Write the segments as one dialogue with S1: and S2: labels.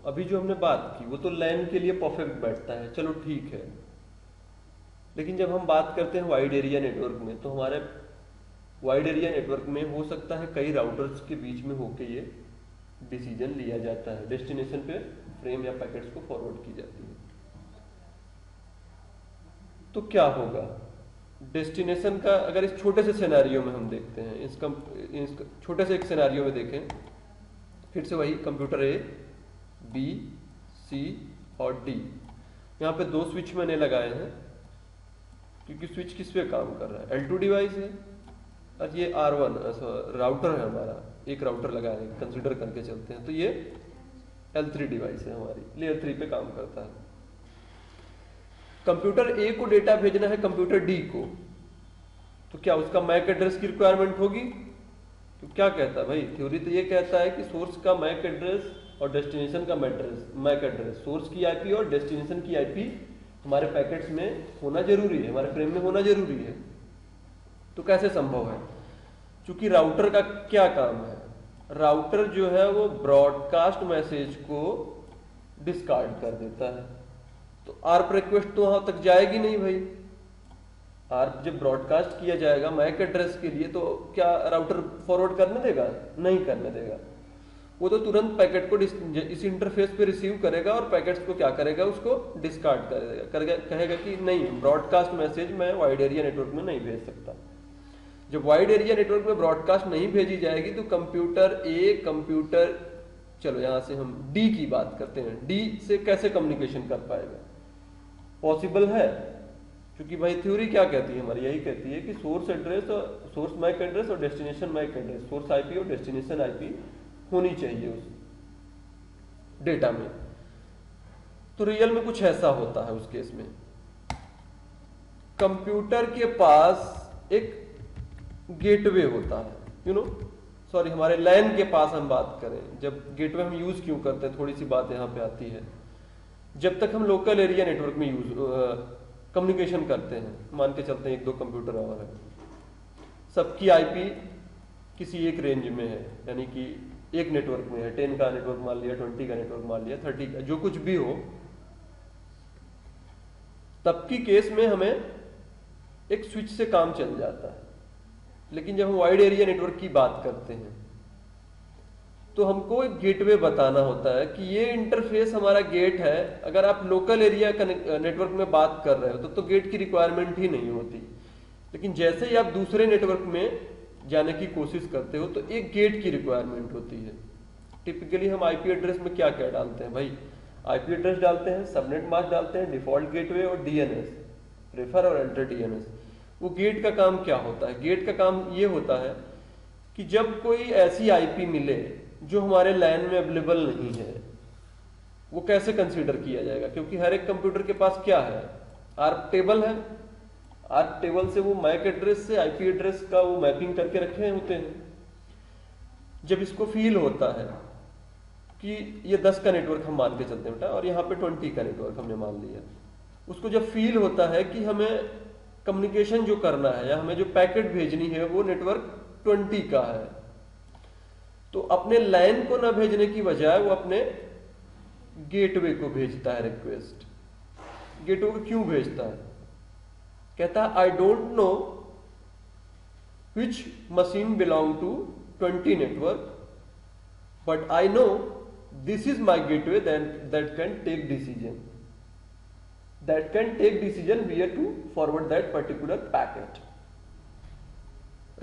S1: अभी जो हमने बात की वो तो लैन के लिए परफेक्ट बैठता है, चलो ठीक है। लेकिन जब हम बात करते हैं वाइड एरिया नेटवर्क में, तो हमारे वाइड एरिया नेटवर्क में हो सकता है कई राउटर्स के बीच में होके ये डिसीजन लिया जाता है, डेस्टिनेशन पे फ्रेम या पैकेट्स को फॉरवर्ड की जाती है। तो क्या होगा डेस्टिनेशन का, अगर इस छोटे से सिनेरियो में हम देखते हैं, इस छोटे से एक सिनेरियो में देखें, फिर से वही कंप्यूटर ए, बी, सी और डी, यहाँ पे 2 स्विच मैंने लगाए हैं क्योंकि स्विच किस पे काम कर रहा है, L2 डिवाइस है और ये R1 राउटर है हमारा, एक राउटर लगाए हैं, कंसिडर करके चलते हैं। तो ये L3 डिवाइस है हमारी, लेयर 3 पे काम करता है। कंप्यूटर ए को डेटा भेजना है कंप्यूटर डी को, तो क्या उसका मैक एड्रेस की रिक्वायरमेंट होगी? तो क्या कहता है भाई, थ्योरी तो ये कहता है कि सोर्स का मैक एड्रेस और डेस्टिनेशन का मैक एड्रेस, सोर्स की आईपी और डेस्टिनेशन की आईपी हमारे पैकेट्स में होना जरूरी है, हमारे फ्रेम में होना जरूरी है। तो कैसे संभव है? क्योंकि राउटर का क्या काम है, राउटर जो है वो ब्रॉडकास्ट मैसेज को डिस्कार्ड कर देता है। तो आरप रिक्वेस्ट तो वहां तक जाएगी नहीं भाई। आरप जब ब्रॉडकास्ट किया जाएगा मैक एड्रेस के लिए, तो क्या राउटर फॉरवर्ड करने देगा? नहीं करने देगा। वो तो तुरंत पैकेट को इस इंटरफेस पे रिसीव करेगा और पैकेट्स को क्या करेगा, उसको डिस्कार्ड करेगा, कहेगा कि नहीं, ब्रॉडकास्ट मैसेज मैं वाइड एरिया नेटवर्क में नहीं भेज सकता। जब वाइड एरिया नेटवर्क में ब्रॉडकास्ट नहीं भेजी जाएगी तो चलो यहां से हम डी की बात करते हैं, डी से कैसे कम्युनिकेशन कर पाएगा? पॉसिबल है, क्योंकि भाई थ्योरी क्या कहती है हमारी, यही कहती है कि सोर्स मैक एड्रेस और destination MAC address, source IP और डेस्टिनेशन आईपी होनी चाहिए उस डेटा में। तो रियल में कुछ ऐसा होता है उस केस में, कंप्यूटर के पास एक गेटवे होता है, सॉरी हमारे लैन के पास हम बात करें, जब गेटवे हम यूज क्यों करते हैं, थोड़ी सी बात यहां पे आती है। जब तक हम लोकल एरिया नेटवर्क में कम्युनिकेशन करते हैं, मान के चलते हैं 1-2 कंप्यूटर और है, सबकी आईपी किसी एक रेंज में है, यानी कि एक नेटवर्क में है, 10 का नेटवर्क मान लिया, 20 का नेटवर्क मान लिया, 30 का, जो कुछ भी हो, तब की केस में हमें एक स्विच से काम चल जाता है। लेकिन जब हम वाइड एरिया नेटवर्क की बात करते हैं तो हमको एक गेटवे बताना होता है कि ये इंटरफेस हमारा गेट है। अगर आप लोकल एरिया नेटवर्क में बात कर रहे हो तो गेट की रिक्वायरमेंट ही नहीं होती, लेकिन जैसे ही आप दूसरे नेटवर्क में जाने की कोशिश करते हो तो एक गेट की रिक्वायरमेंट होती है। टिपिकली हम आईपी एड्रेस में क्या क्या डालते हैं भाई, आईपी एड्रेस डालते हैं, सबनेट मास्क डालते हैं, डिफॉल्ट गेटवे और डीएनएस, रेफर और एंटर डीएनएस। वो गेट का काम क्या होता है? गेट का काम ये होता है कि जब कोई ऐसी आईपी मिले जो हमारे लैन में अवेलेबल नहीं है, वो कैसे कंसीडर किया जाएगा? क्योंकि हर एक कंप्यूटर के पास क्या है, आर्क टेबल है, आर्क टेबल से वो मैक एड्रेस से आईपी एड्रेस का वो मैपिंग करके रखे होते हैं। जब इसको फील होता है कि ये 10 का नेटवर्क हम मान के चलते हैं बेटा, और यहाँ पे 20 का नेटवर्क हमने मान लिया, उसको जब फील होता है कि हमें कम्युनिकेशन जो करना है या हमें जो पैकेट भेजनी है वो नेटवर्क 20 का है, तो अपने लाइन को ना भेजने की बजाय वो अपने गेटवे को भेजता है रिक्वेस्ट। गेटवे को क्यों भेजता है? कहता है I don't know which machine belong to 20 network, but I know this is my gateway that can take decision, where to forward that particular packet।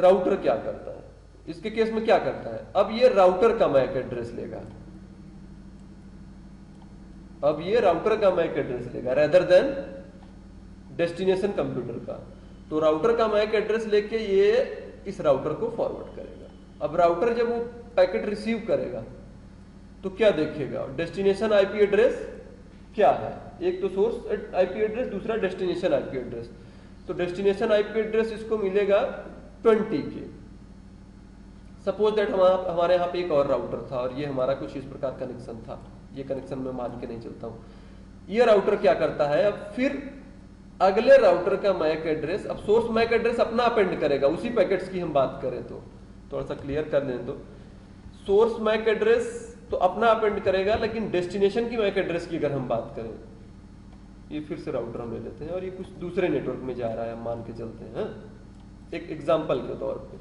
S1: Router क्या करता है इसके केस में? क्या करता है, अब ये राउटर का मैक एड्रेस लेगा, रेदर देन डेस्टिनेशन कंप्यूटर का। तो राउटर का मैक एड्रेस लेके ये इस राउटर को फॉरवर्ड करेगा। अब राउटर जब वो पैकेट रिसीव करेगा तो क्या देखेगा, डेस्टिनेशन आईपी एड्रेस क्या है, एक तो सोर्स आईपी एड्रेस, दूसरा डेस्टिनेशन आईपी एड्रेस। तो डेस्टिनेशन आईपी एड्रेस इसको मिलेगा 20 के। सपोज दैट हमारे यहाँ पे एक और राउटर था और ये हमारा कुछ इस प्रकार कनेक्शन था, ये कनेक्शन मैं मान के नहीं चलता हूँ। ये राउटर क्या करता है, अब फिर अगले राउटर का मैक एड्रेस, अब सोर्स मैक एड्रेस अपना अपेंड करेगा, उसी पैकेट्स की हम बात करें तो थोड़ा सा क्लियर कर दें तो सोर्स मैक एड्रेस तो अपना अपेंड करेगा, लेकिन डेस्टिनेशन की मैक एड्रेस की अगर हम बात करें, ये फिर से राउटर हम ले लेते हैं और ये कुछ दूसरे नेटवर्क में जा रहा है, हम मान के चलते हैं एक एग्जाम्पल के तौर पे।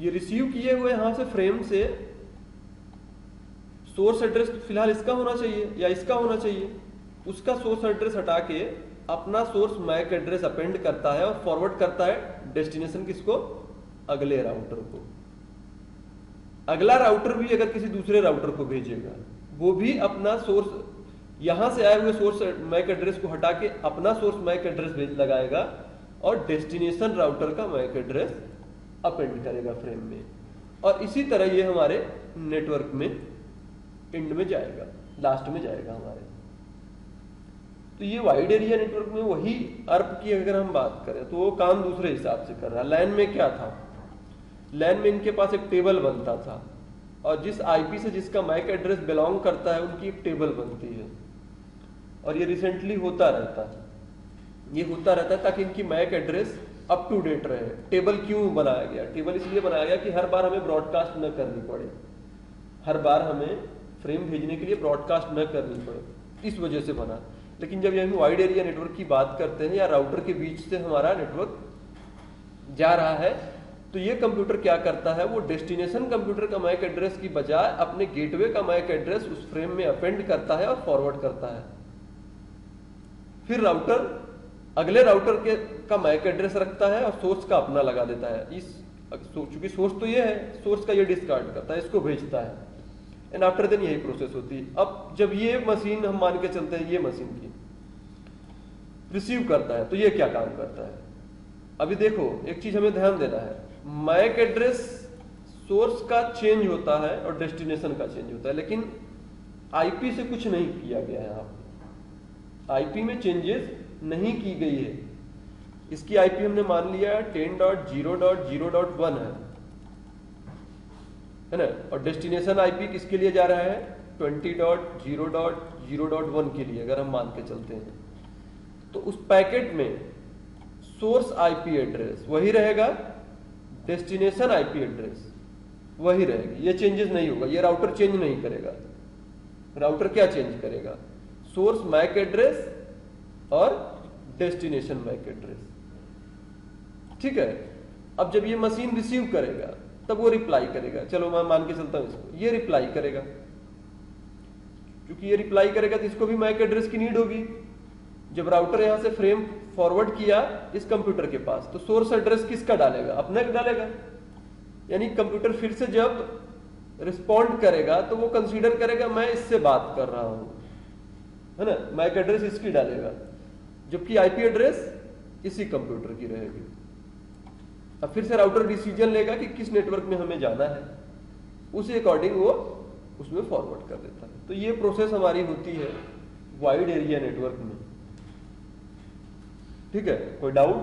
S1: ये रिसीव किए हुए यहां से फ्रेम से सोर्स एड्रेस फिलहाल इसका होना चाहिए या इसका होना चाहिए, उसका सोर्स एड्रेस हटा के अपना सोर्स मैक एड्रेस अपेंड करता है और फॉरवर्ड करता है डेस्टिनेशन किसको, अगले राउटर को। अगला राउटर भी अगर किसी दूसरे राउटर को भेजेगा, वो भी अपना सोर्स, यहां से आए हुए सोर्स मैक एड्रेस को हटा के अपना सोर्स मैक एड्रेस लगाएगा और डेस्टिनेशन राउटर का मैक एड्रेस अपेंड करेगा फ्रेम में। और इसी तरह ये हमारे नेटवर्क में एंड में जाएगा, लास्ट में जाएगा हमारे। तो ये वाइड एरिया नेटवर्क में वही अर्प की अगर हम बात करें तो वो काम दूसरे हिसाब से कर रहा है। लैन में क्या था, लैन में इनके पास एक टेबल बनता था और जिस आईपी से जिसका मैक एड्रेस बिलोंग करता है उनकी एक टेबल बनती है, और ये रिसेंटली होता रहता है, ये होता रहता है ताकि इनकी MAC address up to date रहे। टेबल क्यों बनाया गया, टेबल इसलिए बनाया गया कि हर बार हमें ब्रॉडकास्ट न करनी पड़े, हर बार हमें फ्रेम भेजने के लिए ब्रॉडकास्ट न करनी पड़े, इस वजह से बना। लेकिन जब हम वाइड एरिया नेटवर्क की बात करते हैं या राउटर के बीच से हमारा नेटवर्क जा रहा है, तो ये कंप्यूटर क्या करता है, वो डेस्टिनेशन कंप्यूटर का मैक एड्रेस की बजाय अपने गेटवे का मैक एड्रेस उस फ्रेम में अपेंड करता है और फॉरवर्ड करता है। फिर राउटर अगले राउटर के का मैक एड्रेस रखता है और सोर्स का अपना लगा देता है। इस चूंकि सोर्स तो ये है, सोर्स का ये डिस्कार्ड करता है, इसको भेजता है, एंड आफ्टर देन यही प्रोसेस होती है। अब जब ये मशीन हम मान के चलते हैं, ये मशीन की रिसीव करता है, तो ये क्या काम करता है। अभी देखो एक चीज हमें ध्यान देना है, मैक एड्रेस सोर्स का चेंज होता है और डेस्टिनेशन का चेंज होता है, लेकिन आईपी से कुछ नहीं किया गया है। यहाँ पे आईपी में चेंजेस नहीं की गई है। इसकी आईपी हमने मान लिया 10.0.0.1 है ना, और डेस्टिनेशन आईपी किसके लिए जा रहा है, 20.0.0.1 के लिए अगर हम मान के चलते हैं। तो उस पैकेट में सोर्स आईपी एड्रेस वही रहेगा, डेस्टिनेशन आईपी एड्रेस वही रहेगी, ये चेंजेस नहीं होगा, ये राउटर चेंज नहीं करेगा। राउटर क्या चेंज करेगा, सोर्स मैक एड्रेस और डेस्टिनेशन मैक एड्रेस, ठीक है। अब जब ये मशीन रिसीव करेगा तब वो रिप्लाई करेगा, चलो मैं मान के चलता हूं इसको, ये रिप्लाई करेगा। क्योंकि ये रिप्लाई करेगा तो इसको भी मैक एड्रेस की नीड होगी। जब राउटर यहां से फ्रेम फॉरवर्ड किया इस कंप्यूटर के पास, तो सोर्स एड्रेस किसका डालेगा, अपना डालेगा। यानी कंप्यूटर फिर से जब रिस्पॉन्ड करेगा तो वो कंसीडर करेगा मैं इससे बात कर रहा हूं, है ना, मैक एड्रेस इसकी डालेगा, जबकि आईपी एड्रेस इसी कंप्यूटर की रहेगी। अब फिर से राउटर डिसीजन लेगा कि किस नेटवर्क में हमें जाना है, उसी अकॉर्डिंग वो उसमें फॉरवर्ड कर देता है। तो ये प्रोसेस हमारी होती है वाइड एरिया नेटवर्क में, ठीक है। कोई डाउट?